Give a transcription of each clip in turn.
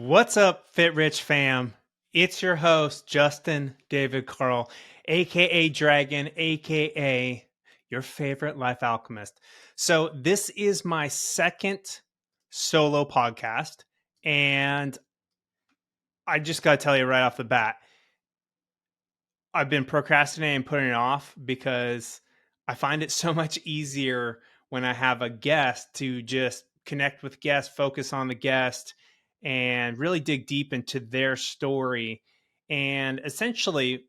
What's up, Fit Rich fam? It's your host, Justin David Carl, aka Dragon, aka your favorite life alchemist. So, this is my second solo podcast, and I just got to tell you right off the bat, I've been procrastinating and putting it off because I find it so much easier when I have a guest to just connect with guests, focus on the guest, and really dig deep into their story. And essentially,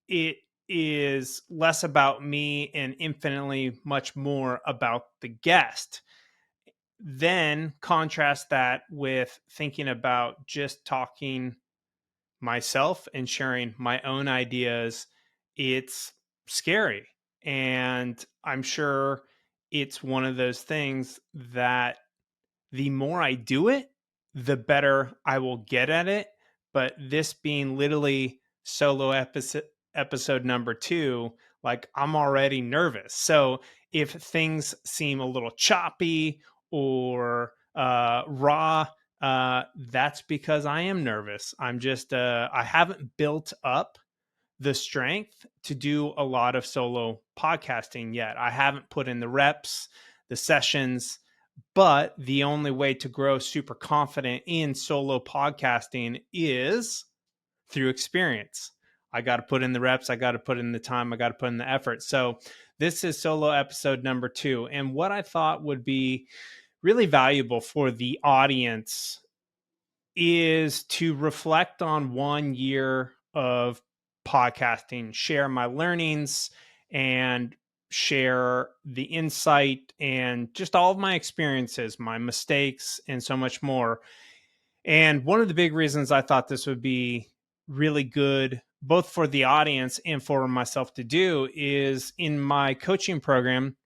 it is less about me and infinitely much more about the guest. Then contrast that with thinking about just talking myself and sharing my own ideas. It's scary. And I'm sure it's one of those things that the more I do it, the better I will get at it. But this being literally solo episode number 2, like I'm already nervous. So if things seem a little choppy or raw, that's because I am nervous. I haven't built up the strength to do a lot of solo podcasting yet. I haven't put in the reps, the sessions, but the only way to grow super confident in solo podcasting is through experience. I got to put in the reps, I got to put in the time, I got to put in the effort. So this is solo episode number 2. And what I thought would be really valuable for the audience is to reflect on 1 year of podcasting, share my learnings, and share the insight and just all of my experiences, my mistakes, and so much more. And one of the big reasons I thought this would be really good, both for the audience and for myself to do, is in my coaching program,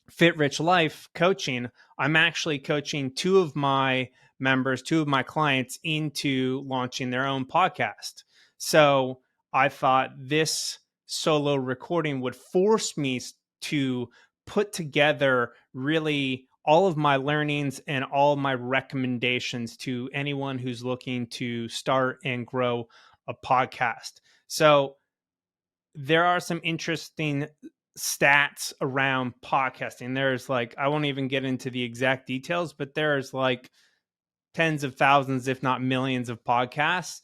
Fit Rich Life Coaching, I'm actually coaching 2 of my members, 2 of my clients into launching their own podcast. So I thought this solo recording would force me to put together really all of my learnings and all of my recommendations to anyone who's looking to start and grow a podcast. So there are some interesting stats around podcasting. There's like, I won't even get into the exact details, but there's like tens of thousands, if not millions of podcasts.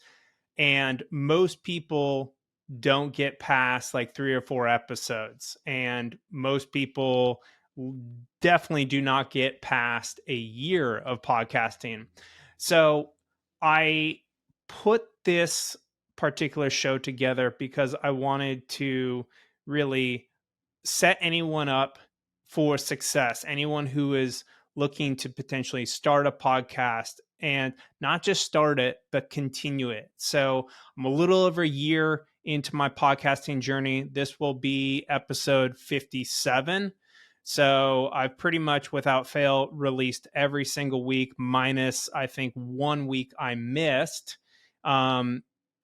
And most people don't get past like 3 or 4 episodes. And most people definitely do not get past a year of podcasting. So I put this particular show together because I wanted to really set anyone up for success, anyone who is looking to potentially start a podcast and not just start it, but continue it. So I'm a little over a year into my podcasting journey. This will be episode 57. So I've pretty much without fail released every single week, minus I think 1 week I missed. And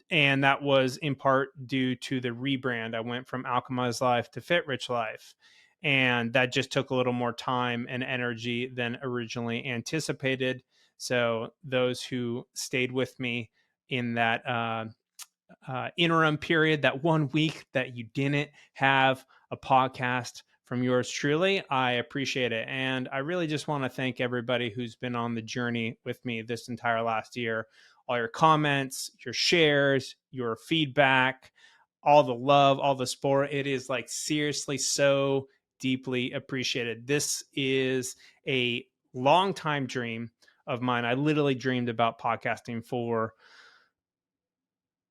that was in part due to the rebrand. I went from Alchemize Life to Fit Rich Life. And that just took a little more time and energy than originally anticipated. So those who stayed with me in that interim period, that 1 week that you didn't have a podcast from yours truly, I appreciate it. And I really just want to thank everybody who's been on the journey with me this entire last year. All your comments, your shares, your feedback, all the love, all the support. It is like seriously so deeply appreciated. This is a long time dream of mine. I literally dreamed about podcasting for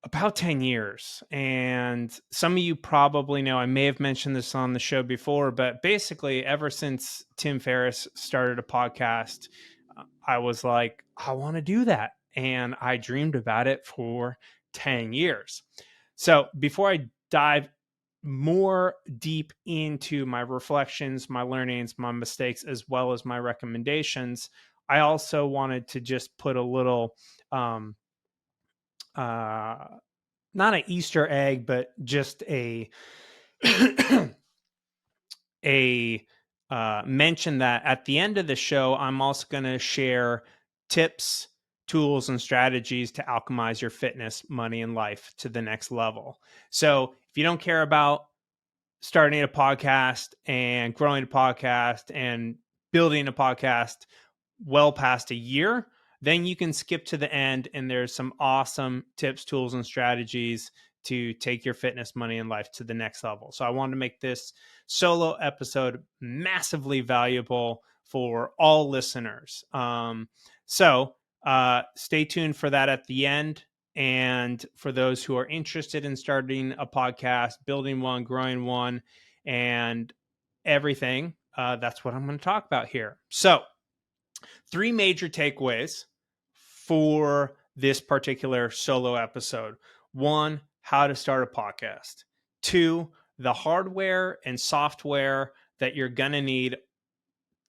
about 10 years. And some of you probably know, I may have mentioned this on the show before, but basically, ever since Tim Ferriss started a podcast, I was like, I want to do that. And I dreamed about it for 10 years. So before I dive more deep into my reflections, my learnings, my mistakes, as well as my recommendations, I also wanted to just put a little, not an Easter egg, but just a a mention that at the end of the show, I'm also going to share tips, tools and strategies to alchemize your fitness, money, and life to the next level. So if you don't care about starting a podcast and growing a podcast and building a podcast well past a year, then you can skip to the end and there's some awesome tips, tools, and strategies to take your fitness, money, and life to the next level. So I wanted to make this solo episode massively valuable for all listeners. So stay tuned for that at the end. And for those who are interested in starting a podcast, building one, growing one, and everything, that's what I'm going to talk about here. So, three major takeaways for this particular solo episode. One, how to start a podcast. Two, the hardware and software that you're going to need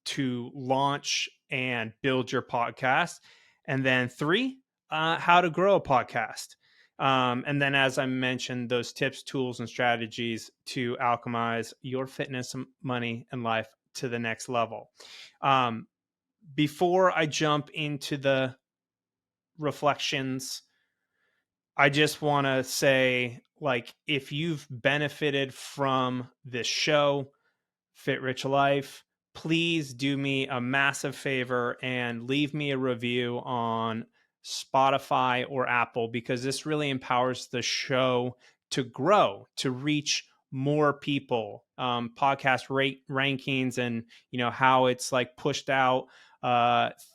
to launch and build your podcast. And then three, how to grow a podcast. And then, as I mentioned, those tips, tools, and strategies to alchemize your fitness, money, and life to the next level. Before I jump into the reflections, I just want to say, like, if you've benefited from this show, Fit Rich Life, please do me a massive favor and leave me a review on Spotify or Apple, because this really empowers the show to grow, to reach more people. Podcast rate rankings and how it's like pushed out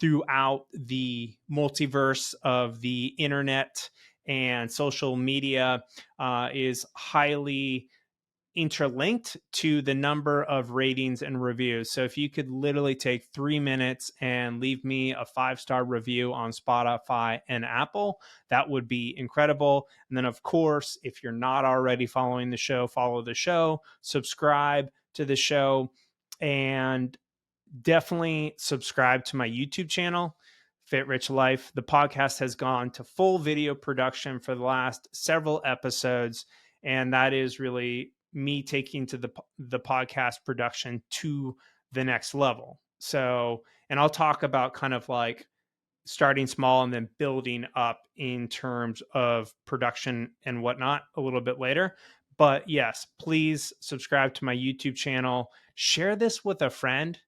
throughout the multiverse of the internet and social media is highly interlinked to the number of ratings and reviews. So if you could literally take 3 minutes and leave me a 5-star review on Spotify and Apple, that would be incredible. And then, of course, if you're not already following the show, follow the show, subscribe to the show, and definitely subscribe to my YouTube channel, Fit Rich Life. The podcast has gone to full video production for the last several episodes, and that is really me taking to the podcast production to the next level. So, and I'll talk about kind of like starting small and then building up in terms of production and whatnot a little bit later. But yes, please subscribe to my YouTube channel. Share this with a friend.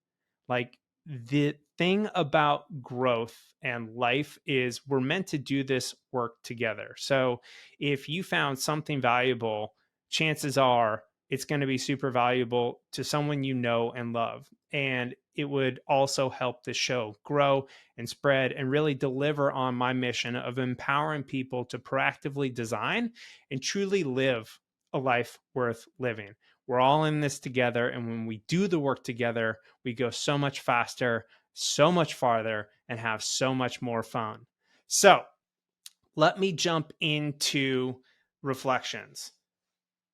Like, the thing about growth and life is we're meant to do this work together. So if you found something valuable, chances are it's going to be super valuable to someone you know and love. And it would also help the show grow and spread and really deliver on my mission of empowering people to proactively design and truly live a life worth living. We're all in this together. And when we do the work together, we go so much faster, so much farther, and have so much more fun. So let me jump into reflections.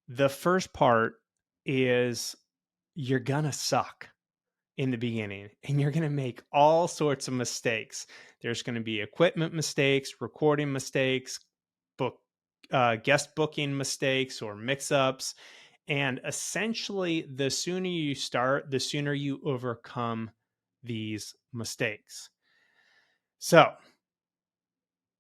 The first part is you're going to suck in the beginning and you're going to make all sorts of mistakes. There's going to be equipment mistakes, recording mistakes, guest booking mistakes or mix-ups. And essentially, the sooner you start, the sooner you overcome these mistakes. So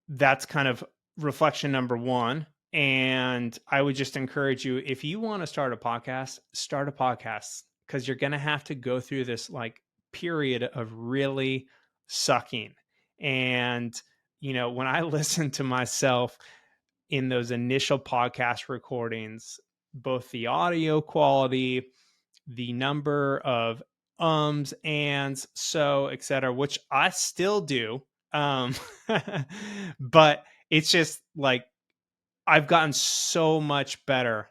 that's kind of reflection number one. And I would just encourage you, if you want to start a podcast, because you're going to have to go through this like period of really sucking. And, when I listen to myself in those initial podcast recordings, both the audio quality, the number of ands, so, etc., which I still do. But it's just like I've gotten so much better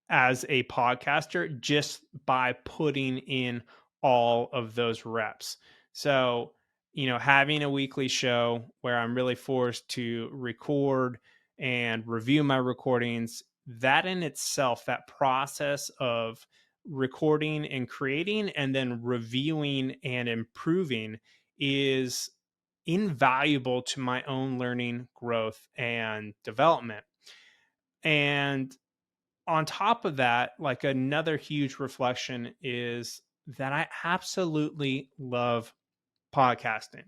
as a podcaster just by putting in all of those reps. So, having a weekly show where I'm really forced to record and review my recordings, that in itself, that process of recording and creating and then reviewing and improving is invaluable to my own learning, growth, and development. And on top of that, like another huge reflection is that I absolutely love podcasting.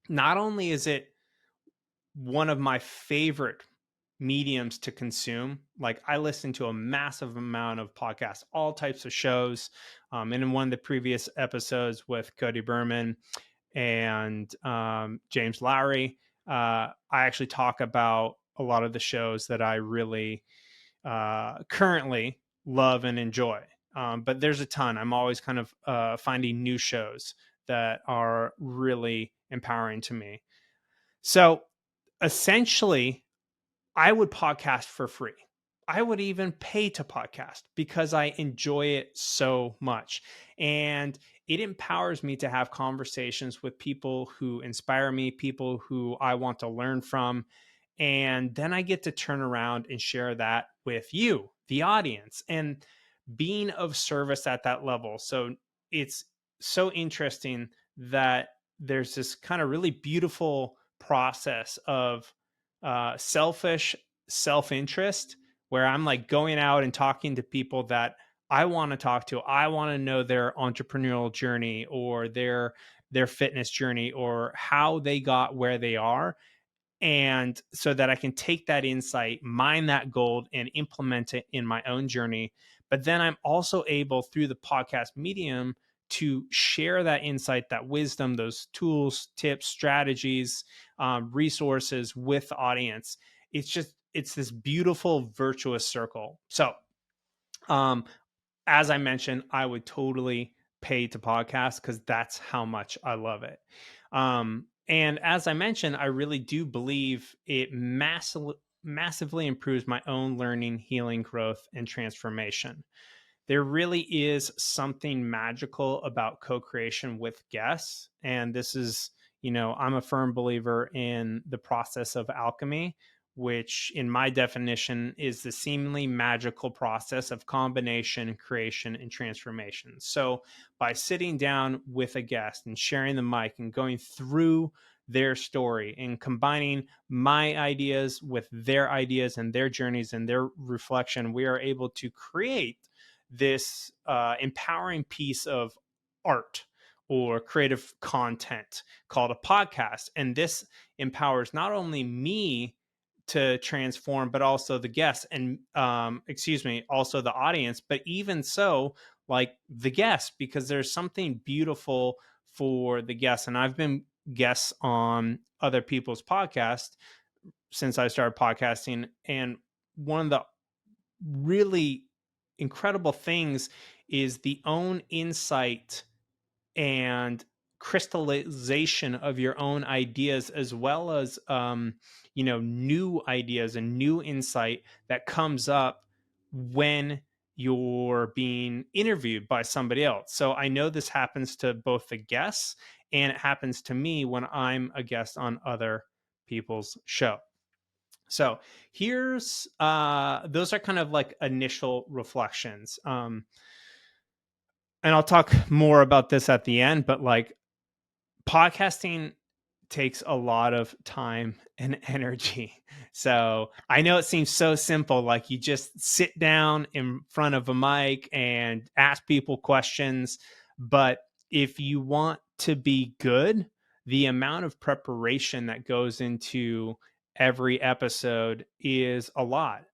not only is it one of my favorite mediums to consume. Like I listen to a massive amount of podcasts, all types of shows. And in one of the previous episodes with Cody Berman and James Lowry, I actually talk about a lot of the shows that I really currently love and enjoy. But there's a ton. I'm always kind of finding new shows that are really empowering to me. So essentially, I would podcast for free. I would even pay to podcast because I enjoy it so much. And it empowers me to have conversations with people who inspire me, people who I want to learn from. And then I get to turn around and share that with you, the audience, and being of service at that level. So it's so interesting that there's this kind of really beautiful process of selfish self interest where I'm like going out and talking to people that I want to talk to. I want to know their entrepreneurial journey or their fitness journey or how they got where they are, and so that I can take that insight, mine that gold, and implement it in my own journey. But then I'm also able, through the podcast medium, to share that insight, that wisdom, those tools, tips, strategies, resources with the audience. It's this beautiful virtuous circle. So, um, as I mentioned, I would totally pay to podcast because that's how much I love it. And as I mentioned, I really do believe it massively improves my own learning, healing, growth, and transformation. There really is something magical about co-creation with guests. And this is, I'm a firm believer in the process of alchemy, which in my definition is the seemingly magical process of combination, creation, and transformation. So by sitting down with a guest and sharing the mic and going through their story and combining my ideas with their ideas and their journeys and their reflection, we are able to create this empowering piece of art or creative content called a podcast. And this empowers not only me to transform, but also the guests and, also the audience, but even so, like the guests, because there's something beautiful for the guests. And I've been guests on other people's podcasts since I started podcasting. And one of the really incredible things is the own insight and crystallization of your own ideas, as well as new ideas and new insight that comes up when you're being interviewed by somebody else. So I know this happens to both the guests and it happens to me when I'm a guest on other people's show. So here's those are kind of like initial reflections. And I'll talk more about this at the end, but like podcasting takes a lot of time and energy. So I know it seems so simple, like you just sit down in front of a mic and ask people questions. But if you want to be good, the amount of preparation that goes into every episode is a lot,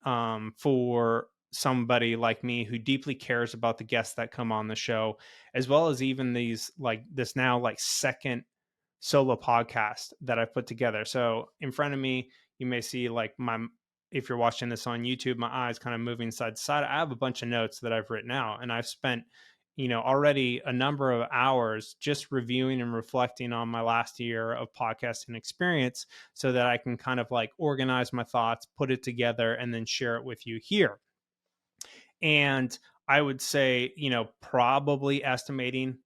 for somebody like me who deeply cares about the guests that come on the show, as well as even these like this now like second solo podcast that I've put together. So in front of me, you may see like if you're watching this on YouTube, my eyes kind of moving side to side. I have a bunch of notes that I've written out, and I've spent, already a number of hours just reviewing and reflecting on my last year of podcasting experience so that I can kind of like organize my thoughts, put it together, and then share it with you here. And I would say, probably estimating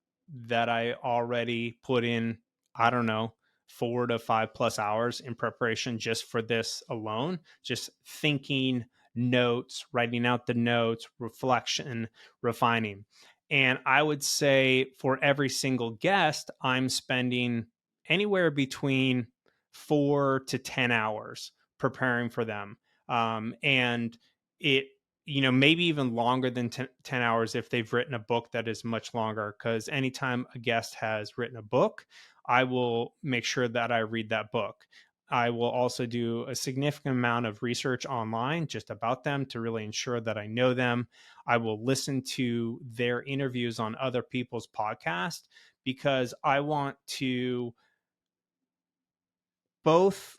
that I already put in, I don't know, 4 to 5+ hours in preparation just for this alone, just thinking, notes, writing out the notes, reflection, refining. And I would say for every single guest, I'm spending anywhere between 4 to 10 hours preparing for them. And it maybe even longer than 10 hours if they've written a book that is much longer. Because anytime a guest has written a book, I will make sure that I read that book. I will also do a significant amount of research online just about them to really ensure that I know them. I will listen to their interviews on other people's podcasts because I want to both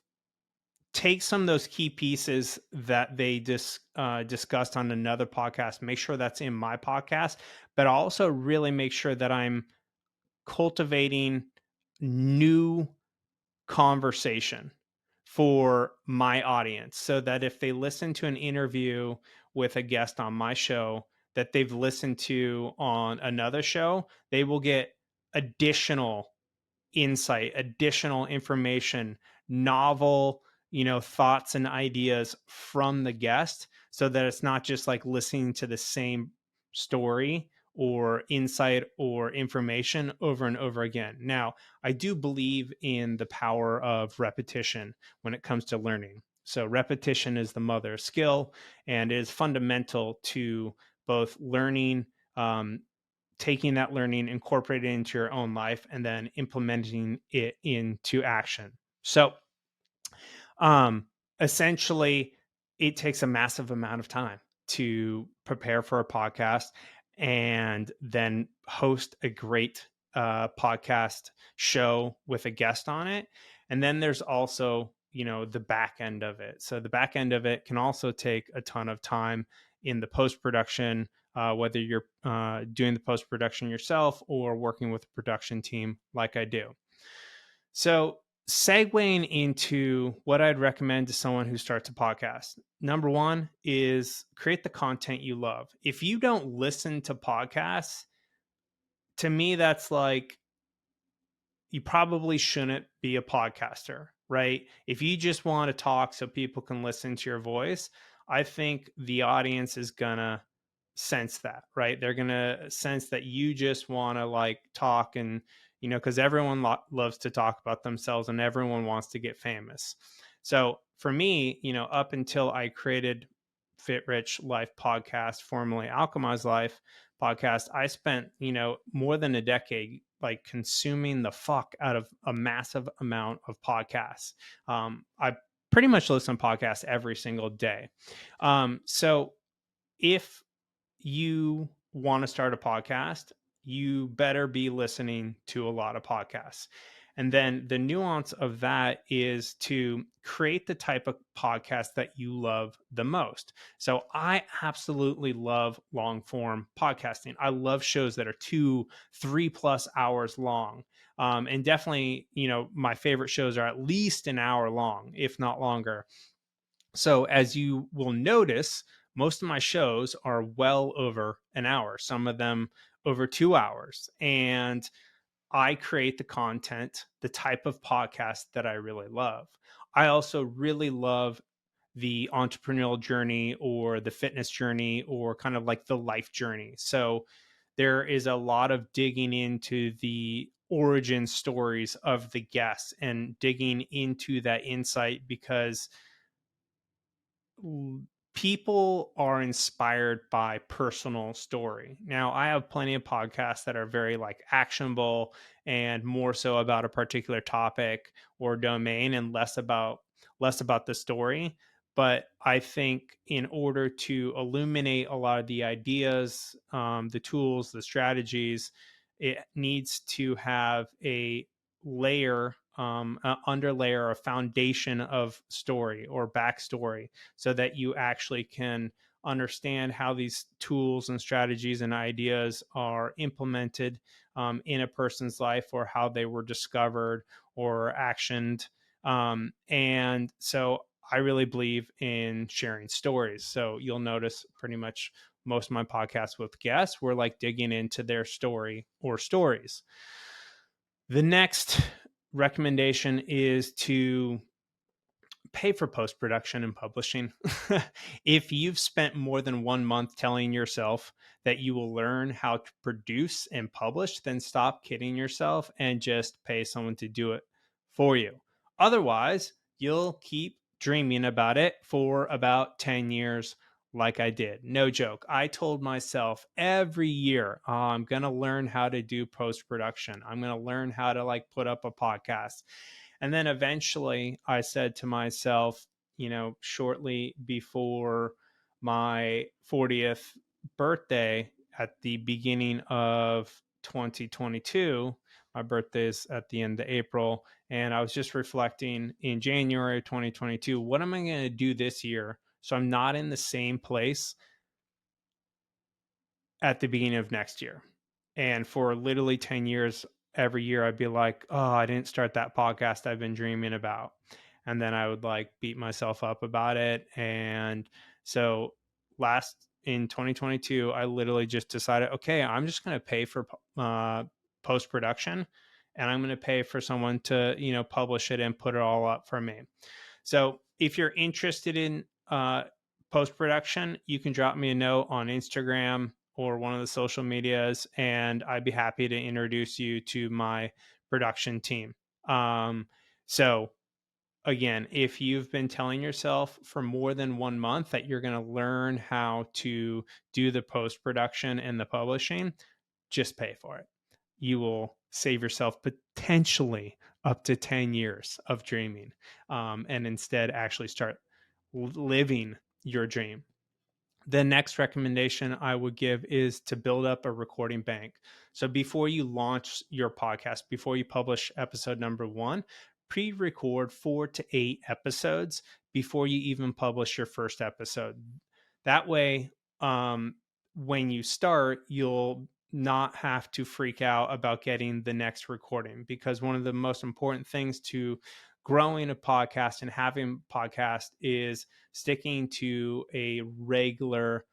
take some of those key pieces that they discussed on another podcast, make sure that's in my podcast, but also really make sure that I'm cultivating new conversation for my audience so that if they listen to an interview with a guest on my show that they've listened to on another show, they will get additional insight, additional information, novel, thoughts and ideas from the guest so that it's not just like listening to the same story or insight or information over and over again. Now, I do believe in the power of repetition when it comes to learning. So, repetition is the mother of skill and is fundamental to both learning, taking that learning, incorporating it into your own life, and then implementing it into action. So, um, essentially, it takes a massive amount of time to prepare for a podcast and then host a great podcast show with a guest on it. And then there's also, the back end of it. So the back end of it can also take a ton of time in the post production, whether you're doing the post production yourself or working with a production team like I do. So, segueing into what I'd recommend to someone who starts a podcast. Number one is create the content you love. If you don't listen to podcasts, to me, that's like you probably shouldn't be a podcaster, right? If you just want to talk so people can listen to your voice, I think the audience is gonna sense that, right? They're gonna sense that you just want to like talk and, because everyone loves to talk about themselves and everyone wants to get famous. So for me, up until I created Fit Rich Life podcast, formerly Alchemize Life podcast, I spent, more than a decade like consuming the fuck out of a massive amount of podcasts. I pretty much listen to podcasts every single day. So if you want to start a podcast, you better be listening to a lot of podcasts. And then the nuance of that is to create the type of podcast that you love the most. So I absolutely love long form podcasting. I love shows that are 2-3+ hours long. And definitely, my favorite shows are at least an hour long, if not longer. So, as you will notice, most of my shows are well over an hour, some of them over 2 hours. And I create the content, the type of podcast that I really love. I also really love the entrepreneurial journey or the fitness journey or kind of like the life journey. So, there is a lot of digging into the origin stories of the guests and digging into that insight because people are inspired by personal story. Now, I have plenty of podcasts that are very like actionable and more so about a particular topic or domain and less about the story. But I think in order to illuminate a lot of the ideas, the tools, the strategies, it needs to have a layer, underlayer, a foundation of story or backstory so that you actually can understand how these tools and strategies and ideas are implemented in a person's life or how they were discovered or actioned. And so I really believe in sharing stories. So you'll notice pretty much most of my podcasts with guests, we're like digging into their story or stories. The next recommendation is to pay for post production and publishing. If you've spent more than 1 month telling yourself that you will learn how to produce and publish, then stop kidding yourself and just pay someone to do it for you. Otherwise, you'll keep dreaming about it for about 10 years like I did. No joke. I told myself every year, oh, I'm going to learn how to do post production. I'm going to learn how to like put up a podcast. And then eventually I said to myself, shortly before my 40th birthday at the beginning of 2022, my birthday is at the end of April. And I was just reflecting in January of 2022, what am I going to do this year so I'm not in the same place at the beginning of next year? And for literally 10 years, every year I'd be like, oh, I didn't start that podcast I've been dreaming about. And then I would like beat myself up about it. And so last in 2022, I literally just decided, okay, I'm just going to pay for post production, and I'm going to pay for someone to, publish it and put it all up for me. So if you're interested in post production, you can drop me a note on Instagram or one of the social medias, and I'd be happy to introduce you to my production team. So again, if you've been telling yourself for more than 1 month that you're going to learn how to do the post production and the publishing, just pay for it. You will save yourself potentially up to 10 years of dreaming, and instead actually start living your dream. The next recommendation I would give is to build up a recording bank. So before you launch your podcast, before you publish episode number 1, pre-record 4 to 8 episodes before you even publish your first episode. That way, when you start, you'll not have to freak out about getting the next recording, because one of the most important things to growing a podcast and having a podcast is sticking to a regular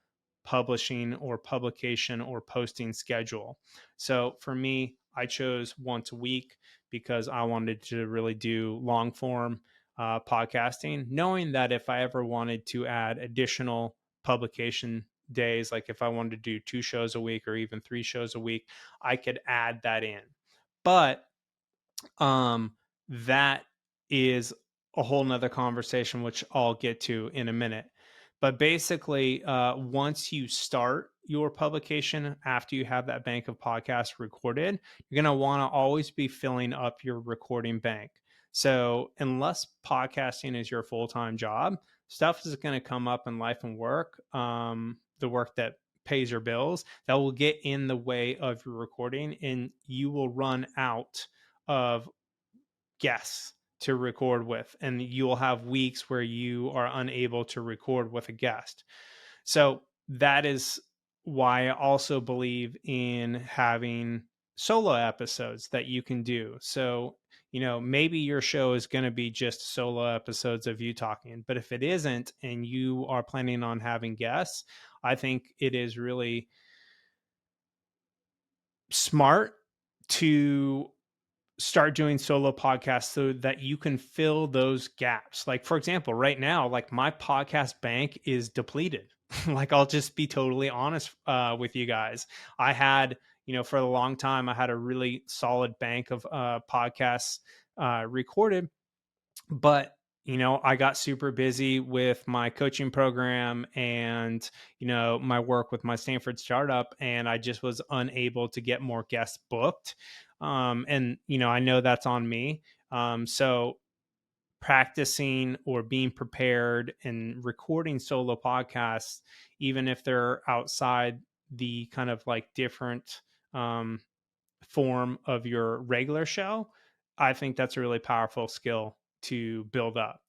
publishing or publication or posting schedule. So for me, I chose once a week because I wanted to really do long form podcasting, knowing that if I ever wanted to add additional publication days, like if I wanted to do 2 shows a week or even 3 shows a week, I could add that in. But that is a whole nother conversation, which I'll get to in a minute. But basically, once you start your publication, after you have that bank of podcasts recorded, you're going to want to always be filling up your recording bank. So unless podcasting is your full-time job, stuff is going to come up in life and work, the work that pays your bills, that will get in the way of your recording, and you will run out of guests to record with, and you will have weeks where you are unable to record with a guest. So that is why I also believe in having solo episodes that you can do. So, maybe your show is going to be just solo episodes of you talking, but if it isn't and you are planning on having guests, I think it is really smart to start doing solo podcasts so that you can fill those gaps. Like, for example, right now, like my podcast bank is depleted. Like, I'll just be totally honest with you guys. I had, for a long time, I had a really solid bank of podcasts recorded, but I got super busy with my coaching program and my work with my Stanford startup, and I just was unable to get more guests booked. And I know that's on me. So practicing or being prepared and recording solo podcasts, even if they're outside the kind of like different form of your regular show, I think that's a really powerful skill to build up.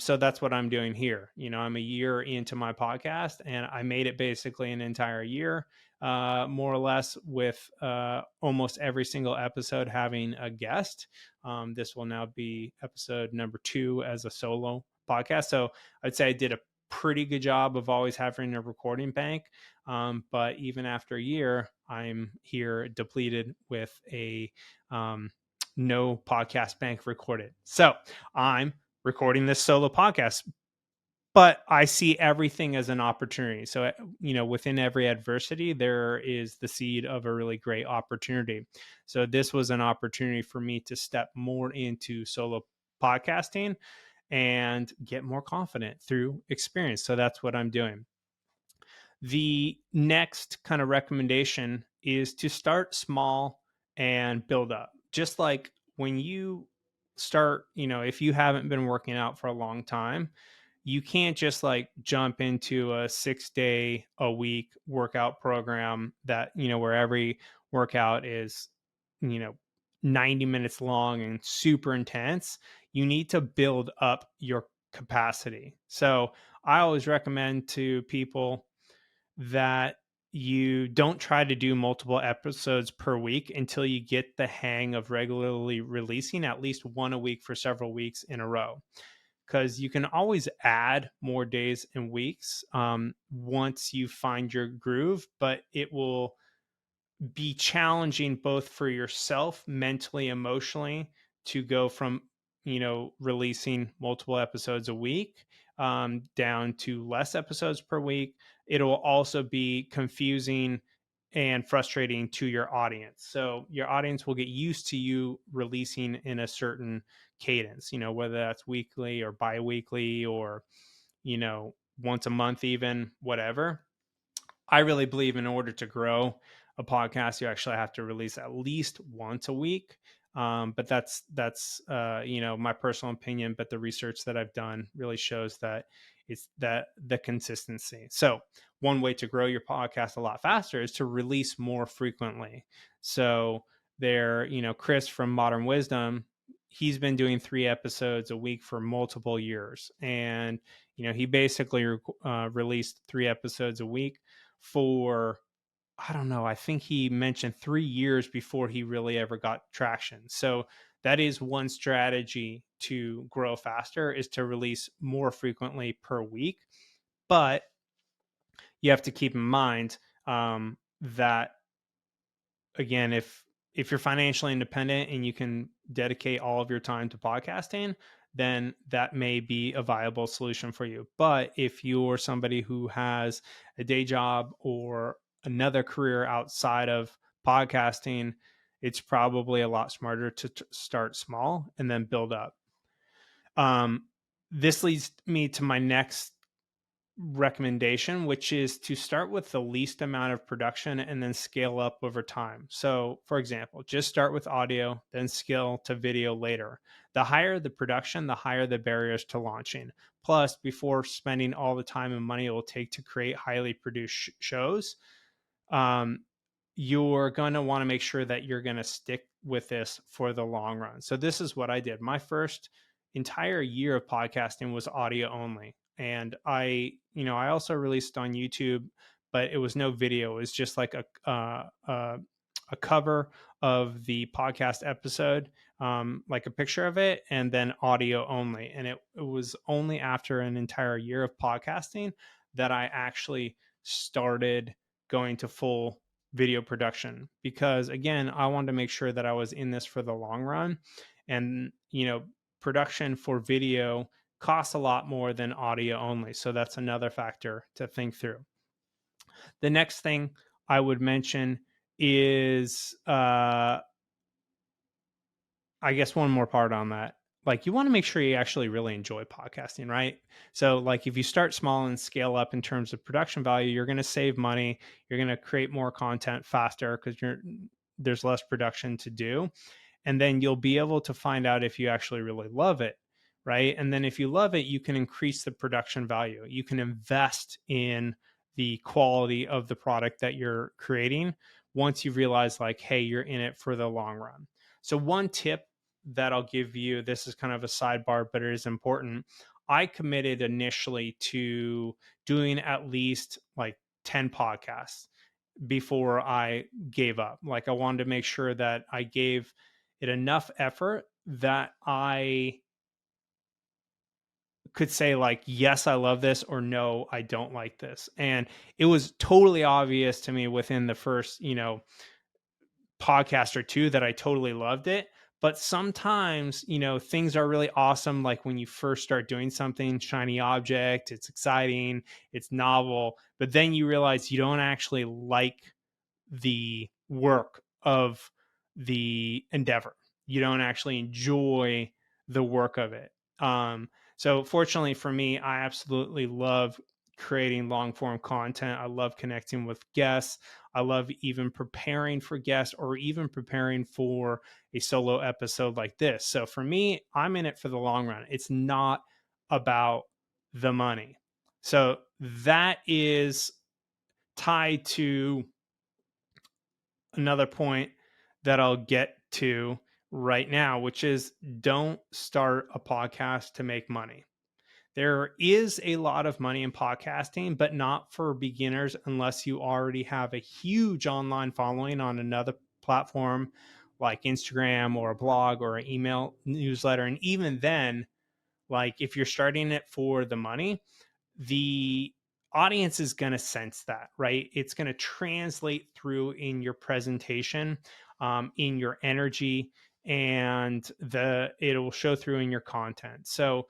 So that's what I'm doing here. I'm a year into my podcast, and I made it basically an entire year, more or less, with almost every single episode having a guest. This will now be episode number 2 as a solo podcast. So I'd say I did a pretty good job of always having a recording bank. But even after a year, I'm here depleted with a no podcast bank recorded. So I'm recording this solo podcast, but I see everything as an opportunity. So, within every adversity, there is the seed of a really great opportunity. So this was an opportunity for me to step more into solo podcasting and get more confident through experience. So that's what I'm doing. The next kind of recommendation is to start small and build up. Just like when you start, if you haven't been working out for a long time, you can't just like jump into a 6 day a week workout program that, where every workout is, you know, 90 minutes long and super intense. You need to build up your capacity. So I always recommend to people that you don't try to do multiple episodes per week until you get the hang of regularly releasing at least one a week for several weeks in a row, because you can always add more days and weeks once you find your groove, but it will be challenging both for yourself mentally, emotionally, to go from, releasing multiple episodes a week down to less episodes per week. It'll also be confusing and frustrating to your audience. So your audience will get used to you releasing in a certain cadence, whether that's weekly or bi-weekly or, once a month, even, whatever. I really believe in order to grow a podcast, you actually have to release at least once a week. But that's my personal opinion. But the research that I've done really shows that it's that the consistency. So one way to grow your podcast a lot faster is to release more frequently. So there, Chris from Modern Wisdom, he's been doing 3 episodes a week for multiple years, and he basically released 3 episodes a week for, I don't know, I think he mentioned 3 years before he really ever got traction. So that is one strategy to grow faster, is to release more frequently per week. But you have to keep in mind that, again, if you're financially independent and you can dedicate all of your time to podcasting, then that may be a viable solution for you. But if you're somebody who has a day job or another career outside of podcasting, it's probably a lot smarter to start small and then build up. This leads me to my next recommendation, which is to start with the least amount of production and then scale up over time. So, for example, just start with audio, then scale to video later. The higher the production, the higher the barriers to launching. Plus, before spending all the time and money it will take to create highly produced shows, um, you're going to want to make sure that you're going to stick with this for the long run. So this is what I did. My first entire year of podcasting was audio only. And I also released on YouTube, but it was no video. It was just like a cover of the podcast episode, like a picture of it, and then audio only. And it was only after an entire year of podcasting that I actually started going to full video production, because again, I wanted to make sure that I was in this for the long run. And production for video costs a lot more than audio only, so that's another factor to think through. The next thing I would mention is I guess one more part on that. Like, you want to make sure you actually really enjoy podcasting, right? So, like, if you start small and scale up in terms of production value, you're going to save money. You're going to create more content faster because there's less production to do. And then you'll be able to find out if you actually really love it, right? And then if you love it, you can increase the production value. You can invest in the quality of the product that you're creating once you realize, like, hey, you're in it for the long run. So one tip that I'll give you, this is kind of a sidebar, but it is important. I committed initially to doing at least like 10 podcasts before I gave up. Like, I wanted to make sure that I gave it enough effort that I could say, like, yes, I love this, or no, I don't like this. And it was totally obvious to me within the first, podcast or two that I totally loved it. But sometimes, things are really awesome. Like when you first start doing something, shiny object, it's exciting, it's novel, but then you realize you don't actually like the work of the endeavor. You don't actually enjoy the work of it. So fortunately for me, I absolutely love creating long form content. I love connecting with guests. I love even preparing for guests or even preparing for a solo episode like this. So for me, I'm in it for the long run. It's not about the money. So that is tied to another point that I'll get to right now, which is don't start a podcast to make money. There is a lot of money in podcasting, but not for beginners unless you already have a huge online following on another platform like Instagram or a blog or an email newsletter. And even then, like if you're starting it for the money, the audience is going to sense that, right? It's going to translate through in your presentation, in your energy, and it'll show through in your content. So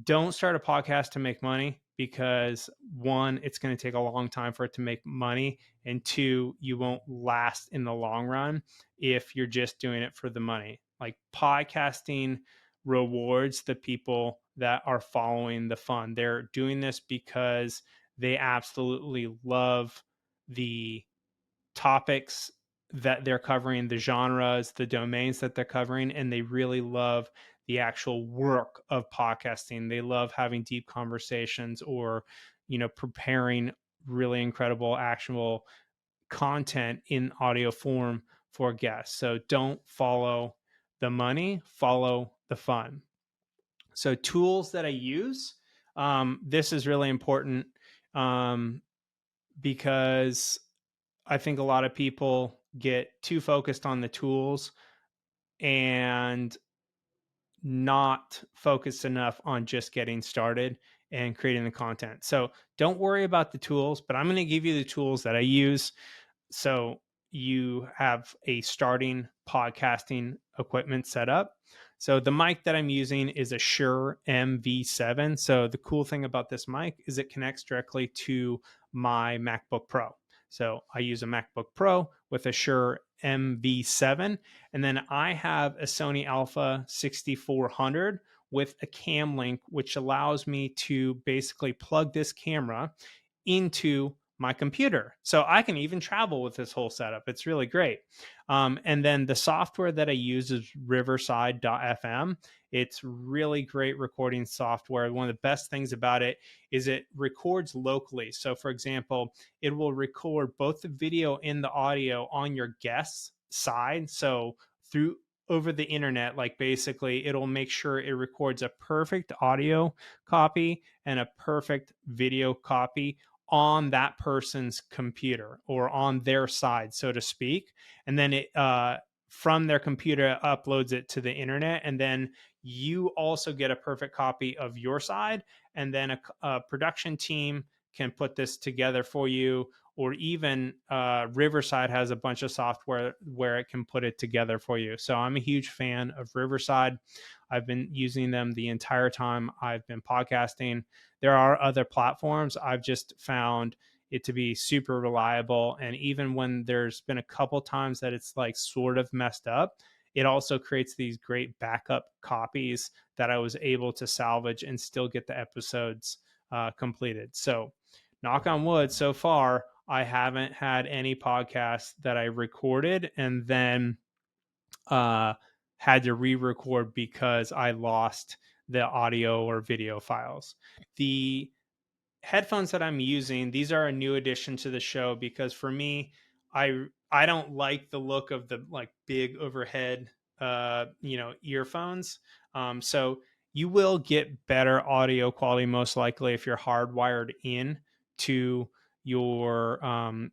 don't start a podcast to make money because one, it's going to take a long time for it to make money. And two, you won't last in the long run if you're just doing it for the money. Like podcasting rewards the people that are following the fun. They're doing this because they absolutely love the topics that they're covering, the genres, the domains that they're covering, and they really love the actual work of podcasting. They love having deep conversations or, preparing really incredible, actionable content in audio form for guests. So don't follow the money, follow the fun. So tools that I use, this is really important because I think a lot of people get too focused on the tools and not focused enough on just getting started and creating the content. So don't worry about the tools, but I'm going to give you the tools that I use. So you have a starting podcasting equipment set up. So the mic that I'm using is a Shure MV7. So the cool thing about this mic is it connects directly to my MacBook Pro. So I use a MacBook Pro with a Shure MV7, and then I have a Sony Alpha 6400 with a cam link, which allows me to basically plug this camera into my computer. So I can even travel with this whole setup. It's really great. And then the software that I use is Riverside.fm. It's really great recording software. One of the best things about it is it records locally. So for example, it will record both the video and the audio on your guest's side. So through over the internet, like basically it'll make sure it records a perfect audio copy and a perfect video copy on that person's computer or on their side, so to speak. And then it from their computer uploads it to the internet, and then you also get a perfect copy of your side, and then a production team can put this together for you, or even Riverside has a bunch of software where it can put it together for you. So I'm a huge fan of Riverside. I've been using them the entire time I've been podcasting. There are other platforms. I've just found it to be super reliable. And even when there's been a couple times that it's like sort of messed up, it also creates these great backup copies that I was able to salvage and still get the episodes completed. So knock on wood, so far, I haven't had any podcasts that I recorded and then had to re-record because I lost the audio or video files. The headphones that I'm using, these are a new addition to the show because for me, I don't like the look of the like big overhead earphones. So you will get better audio quality most likely if you're hardwired in to your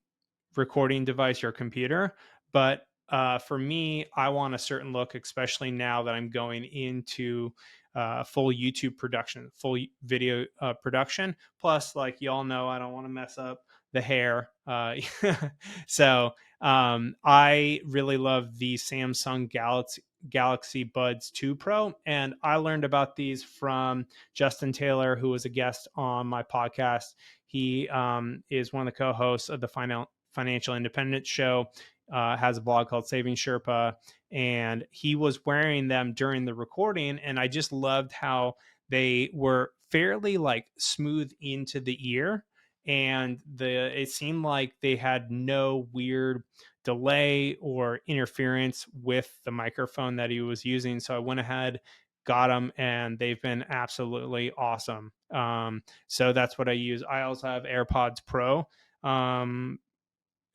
recording device, your computer. But for me, I want a certain look, especially now that I'm going into full YouTube production, full video production. Plus, like y'all know, I don't want to mess up the hair. So I really love the Samsung Galaxy Buds 2 Pro. And I learned about these from Justin Taylor, who was a guest on my podcast. He is one of the co-hosts of the Financial Independence Show, has a blog called Saving Sherpa, and he was wearing them during the recording. And I just loved how they were fairly like smooth into the ear, and it seemed like they had no weird delay or interference with the microphone that he was using. So I went ahead, got them, and they've been absolutely awesome. So that's what I use. I also have AirPods Pro, um,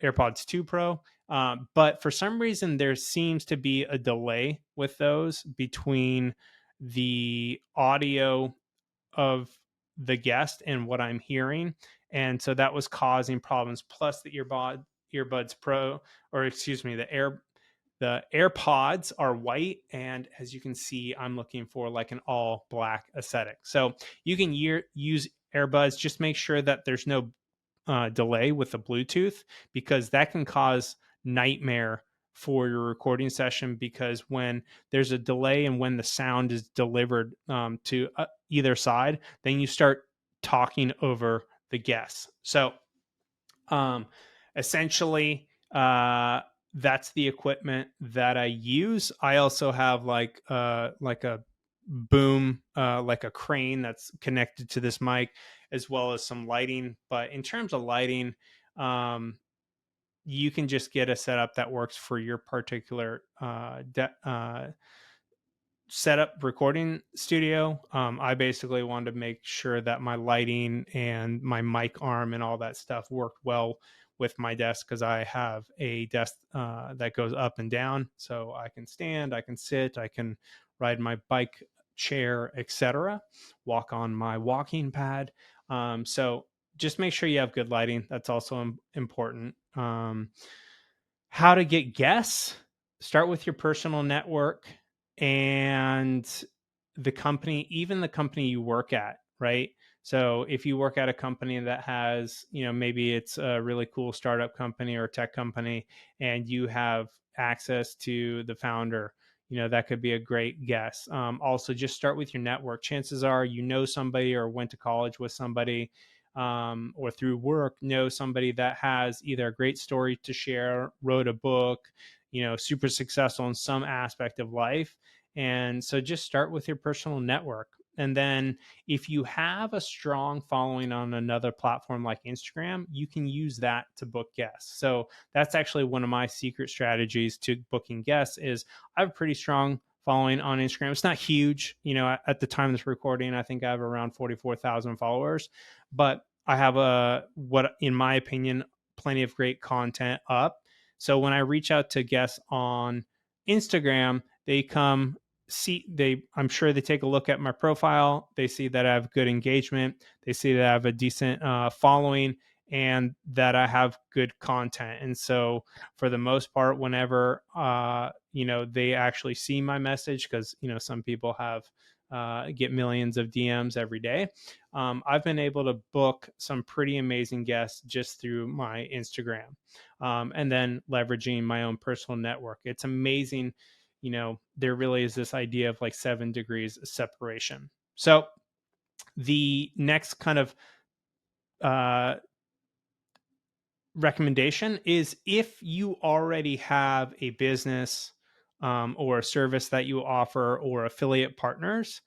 AirPods 2 Pro. But for some reason, there seems to be a delay with those between the audio of the guest and what I'm hearing. And so that was causing problems. Plus the earbuds Pro, or excuse me, the AirPods are white, and as you can see, I'm looking for like an all black aesthetic. So you can use earbuds. Just make sure that there's no delay with the Bluetooth, because that can cause nightmare for your recording session, because when there's a delay and when the sound is delivered to either side, then you start talking over the guests. So um, essentially, that's the equipment that I use. I also have like a boom, like a crane that's connected to this mic, as well as some lighting. But in terms of lighting, you can just get a setup that works for your particular setup recording studio. I basically wanted to make sure that my lighting and my mic arm and all that stuff worked well with my desk, because I have a desk that goes up and down, so I can stand, I can sit, I can ride my bike, chair, etc., walk on my walking pad. So just make sure you have good lighting. That's also important. How to get guests: start with your personal network and the company, even the company you work at, right? So if you work at a company that has, maybe it's a really cool startup company or tech company, and you have access to the founder, that could be a great guess. Also, just start with your network. Chances are somebody, or went to college with somebody, or through work know somebody that has either a great story to share, wrote a book, super successful in some aspect of life. And so just start with your personal network. And then if you have a strong following on another platform like Instagram, you can use that to book guests. So that's actually one of my secret strategies to booking guests. Is I have a pretty strong following on Instagram. It's not huge, at the time of this recording, I think I have around 44,000 followers, but I have what in my opinion, plenty of great content up. So when I reach out to guests on Instagram, they come I'm sure they take a look at my profile. They see that I have good engagement. They see that I have a decent following, and that I have good content. And so for the most part, whenever they actually see my message, because some people have get millions of DMs every day, I've been able to book some pretty amazing guests just through my Instagram, and then leveraging my own personal network. It's amazing. There really is this idea of like 7 degrees of separation. So the next kind of uh, recommendation is, if you already have a business or a service that you offer, or affiliate partners,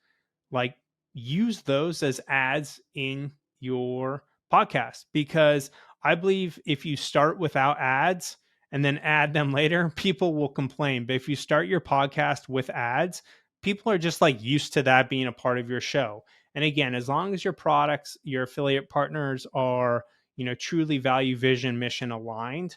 like, use those as ads in your podcast, because I believe if you start without ads and then add them later, people will complain. But if you start your podcast with ads, people are just like used to that being a part of your show. And again, as long as your products, your affiliate partners are, truly value, vision, mission aligned,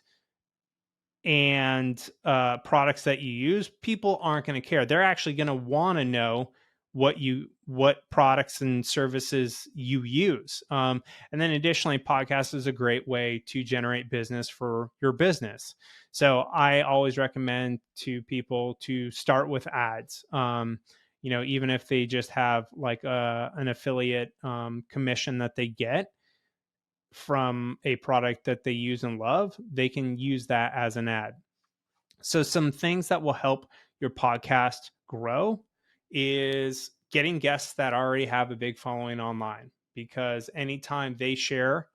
and products that you use, people aren't going to care. They're actually going to want to know what products and services you use. And then additionally, podcast is a great way to generate business for your business. So I always recommend to people to start with ads. Even if they just have like an affiliate commission that they get from a product that they use and love, they can use that as an ad. So some things that will help your podcast grow is getting guests that already have a big following online, because anytime they share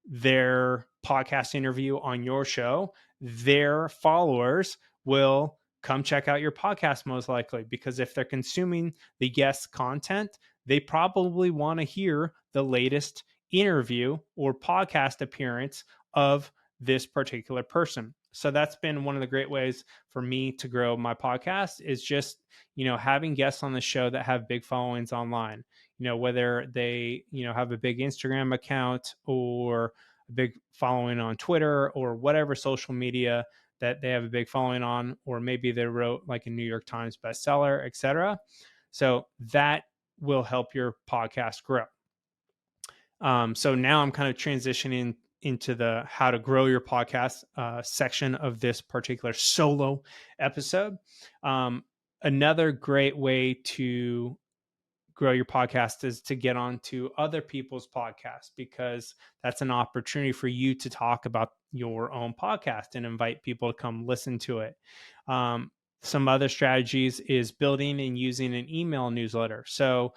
their podcast interview on your show, their followers will come check out your podcast, most likely, because if they're consuming the guest content, they probably want to hear the latest interview or podcast appearance of this particular person. So that's been one of the great ways for me to grow my podcast, is just, having guests on the show that have big followings online, whether they, have a big Instagram account or a big following on Twitter or whatever social media that they have a big following on, or maybe they wrote like a New York Times bestseller, etc. So that will help your podcast grow. So now I'm kind of transitioning into the how to grow your podcast section of this particular solo episode. Another great way to grow your podcast is to get onto other people's podcasts, because that's an opportunity for you to talk about your own podcast and invite people to come listen to it. Some other strategies is building and using an email newsletter. So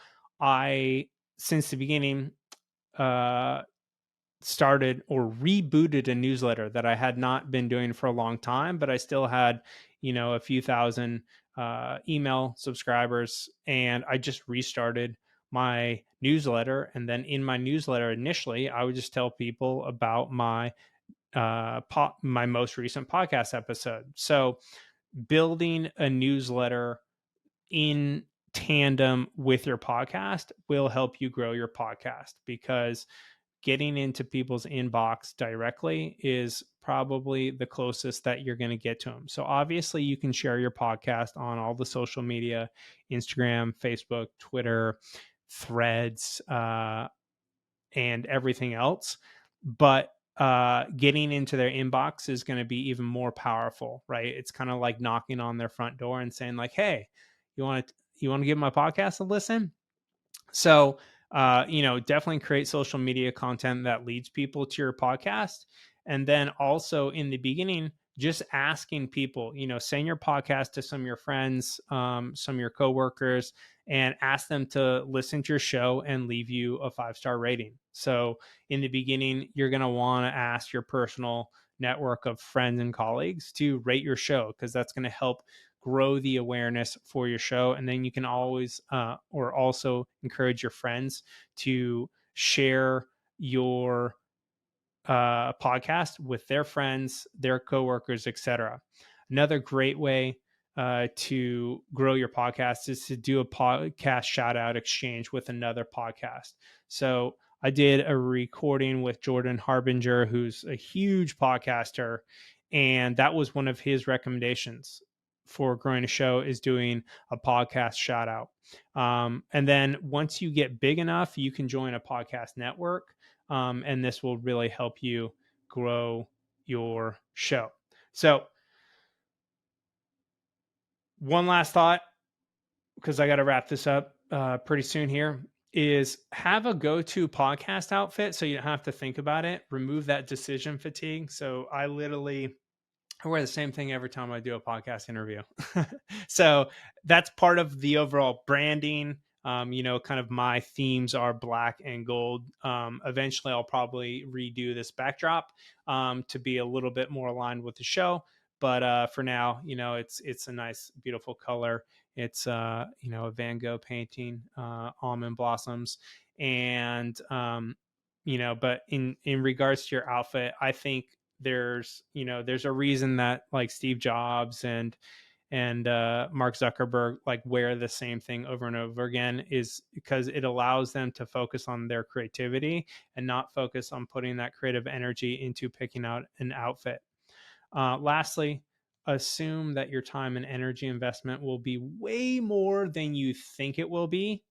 since the beginning, started or rebooted a newsletter that I had not been doing for a long time, but I still had, a few thousand email subscribers, and I just restarted my newsletter. And then in my newsletter, initially, I would just tell people about my my most recent podcast episode. So building a newsletter in tandem with your podcast will help you grow your podcast, because getting into people's inbox directly is probably the closest that you're going to get to them. So obviously you can share your podcast on all the social media, Instagram, Facebook, Twitter, Threads, and everything else. But getting into their inbox is going to be even more powerful, right? It's kind of like knocking on their front door and saying like, "Hey, you want to give my podcast a listen?" So, definitely create social media content that leads people to your podcast. And then also in the beginning, just asking people, send your podcast to some of your friends, some of your coworkers, and ask them to listen to your show and leave you a 5-star rating. So in the beginning, you're going to want to ask your personal network of friends and colleagues to rate your show, because that's going to help grow the awareness for your show. And then you can always or also encourage your friends to share your podcast with their friends, their coworkers, etc. Another great way to grow your podcast is to do a podcast shout out exchange with another podcast. So I did a recording with Jordan Harbinger, who's a huge podcaster, and that was one of his recommendations for growing a show, is doing a podcast shout out. And then once you get big enough, you can join a podcast network, and this will really help you grow your show. So one last thought, because I got to wrap this up pretty soon here, is have a go-to podcast outfit so you don't have to think about it. Remove that decision fatigue. So I wear the same thing every time I do a podcast interview. So that's part of the overall branding. Kind of my themes are black and gold. Eventually I'll probably redo this backdrop to be a little bit more aligned with the show. But for now, it's a nice, beautiful color. It's a Van Gogh painting, almond blossoms, and but in regards to your outfit, I think there's a reason that like Steve Jobs and Mark Zuckerberg like wear the same thing over and over again, is because it allows them to focus on their creativity and not focus on putting that creative energy into picking out an outfit. Lastly, assume that your time and energy investment will be way more than you think it will be.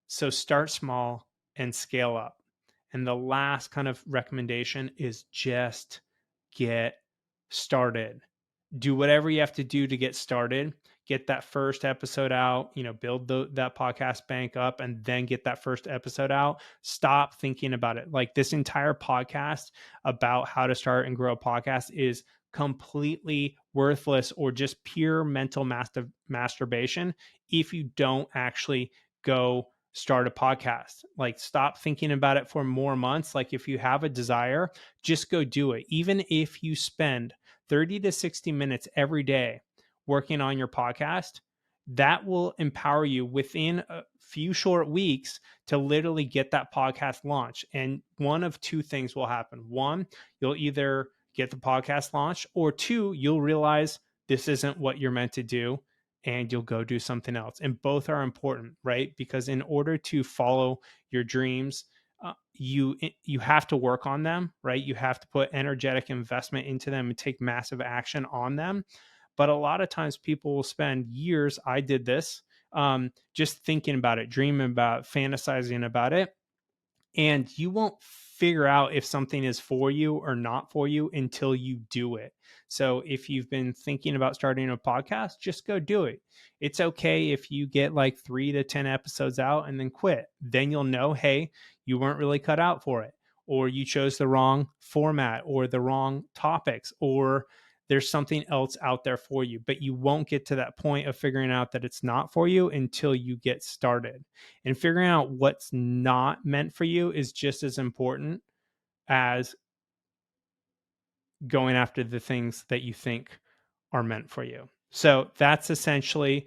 So start small and scale up. And the last kind of recommendation is just get started. Do whatever you have to do to get started. Get that first episode out, build that podcast bank up, and then get that first episode out. Stop thinking about it. Like, this entire podcast about how to start and grow a podcast is completely worthless or just pure mental masturbation if you don't actually go start a podcast. Like, stop thinking about it for more months. Like, if you have a desire, just go do it. Even if you spend 30 to 60 minutes every day working on your podcast, that will empower you within a few short weeks to literally get that podcast launched. And one of two things will happen. One, you'll either get the podcast launched, or two, you'll realize this isn't what you're meant to do and you'll go do something else. And both are important, right? Because in order to follow your dreams, you have to work on them, right? You have to put energetic investment into them and take massive action on them. But a lot of times people will spend years, I did this, just thinking about it, dreaming about it, fantasizing about it, and you won't figure out if something is for you or not for you until you do it. So if you've been thinking about starting a podcast, just go do it. It's okay if you get like 3 to 10 episodes out and then quit. Then you'll know, hey, you weren't really cut out for it, or you chose the wrong format or the wrong topics, or there's something else out there for you. But you won't get to that point of figuring out that it's not for you until you get started. And figuring out what's not meant for you is just as important as going after the things that you think are meant for you. So that's essentially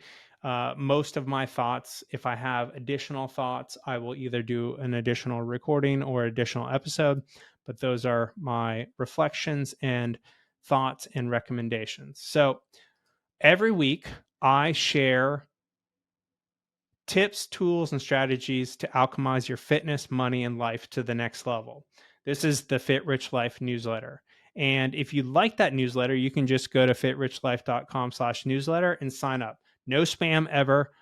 most of my thoughts. If I have additional thoughts, I will either do an additional recording or additional episode, but those are my reflections and thoughts and recommendations. So every week I share tips, tools, and strategies to alchemize your fitness, money, and life to the next level. This is the Fit Rich Life newsletter. And if you like that newsletter, you can just go to fitrichlife.com/newsletter and sign up. No spam ever,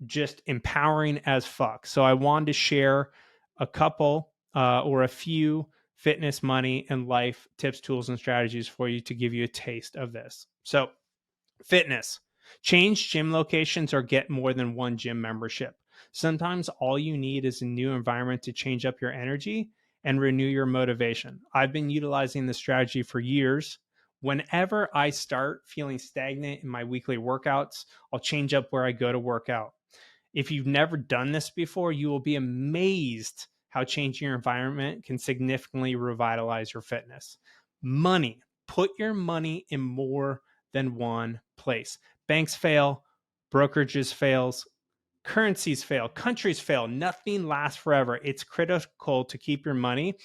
just empowering as fuck. So I wanted to share a couple or a few fitness, money, and life tips, tools, and strategies for you to give you a taste of this. So fitness. Change gym locations or get more than one gym membership. Sometimes all you need is a new environment to change up your energy and renew your motivation. I've been utilizing this strategy for years. Whenever I start feeling stagnant in my weekly workouts, I'll change up where I go to work out. If you've never done this before, you will be amazed how changing your environment can significantly revitalize your fitness. Money. Put your money in more than one place. Banks fail, brokerages fails, currencies fail, countries fail. Nothing lasts forever. It's critical to keep your money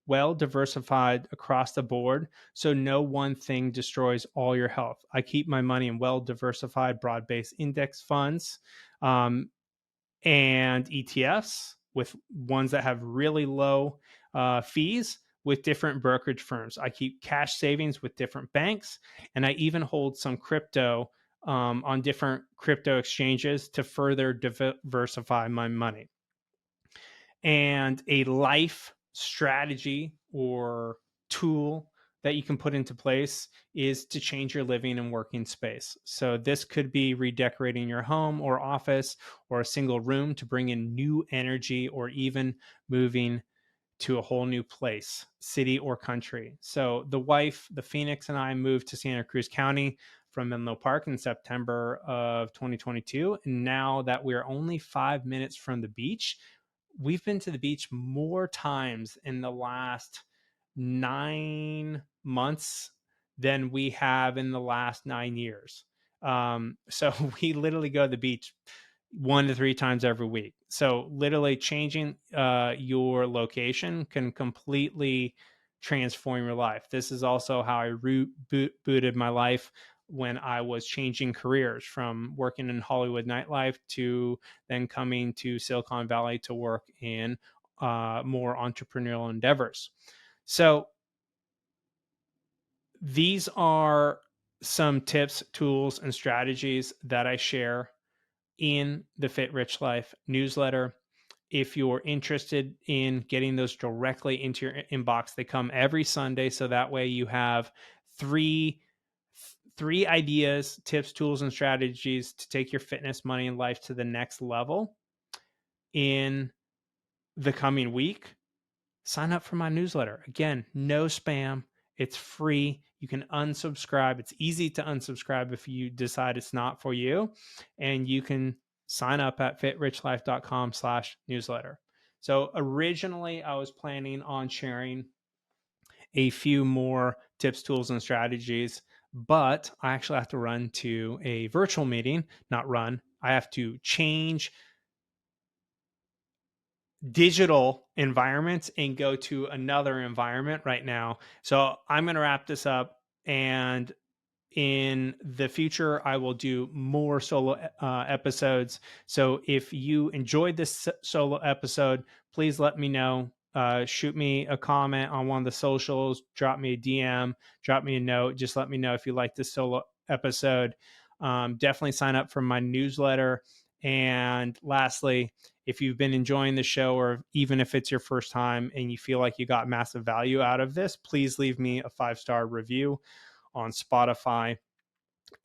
well diversified across the board so no one thing destroys all your health. I keep my money in well diversified broad-based index funds and ETFs with ones that have really low fees with different brokerage firms. I keep cash savings with different banks, and I even hold some crypto on different crypto exchanges to further diversify my money. And a life strategy or tool that you can put into place is to change your living and working space. So this could be redecorating your home or office or a single room to bring in new energy, or even moving to a whole new place, city or country. So the wife, the Phoenix, and I moved to Santa Cruz County from Menlo Park in September of 2022. And now that we're only 5 minutes from the beach, we've been to the beach more times in the last 9 months than we have in the last 9 years. So we literally go to the beach 1 to 3 times every week. So literally changing your location can completely transform your life. This is also how I booted my life when I was changing careers from working in Hollywood nightlife to then coming to Silicon Valley to work in more entrepreneurial endeavors. So these are some tips, tools, and strategies that I share in the Fit Rich Life newsletter. If you're interested in getting those directly into your inbox, they come every Sunday. So that way you have three ideas, tips, tools, and strategies to take your fitness, money, and life to the next level in the coming week. Sign up for my newsletter. Again, no spam. It's free. You can unsubscribe. It's easy to unsubscribe if you decide it's not for you. And you can sign up at fitrichlife.com/newsletter. So originally I was planning on sharing a few more tips, tools, and strategies but I actually have to run to a virtual meeting, not run. I have to change digital environments and go to another environment right now. So I'm going to wrap this up, and in the future I will do more solo episodes. So if you enjoyed this solo episode, please let me know. Shoot me a comment on one of the socials, drop me a DM, drop me a note. Just let me know if you like this solo episode. Definitely sign up for my newsletter. And lastly, if you've been enjoying the show, or even if it's your first time and you feel like you got massive value out of this, please leave me a 5-star review on Spotify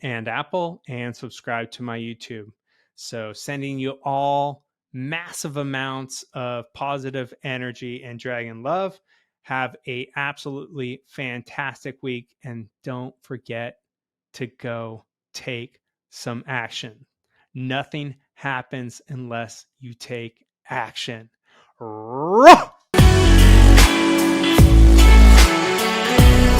and Apple, and subscribe to my YouTube. So, sending you all massive amounts of positive energy and dragon love. Have a absolutely fantastic week, and don't forget to go take some action. Nothing happens unless you take action.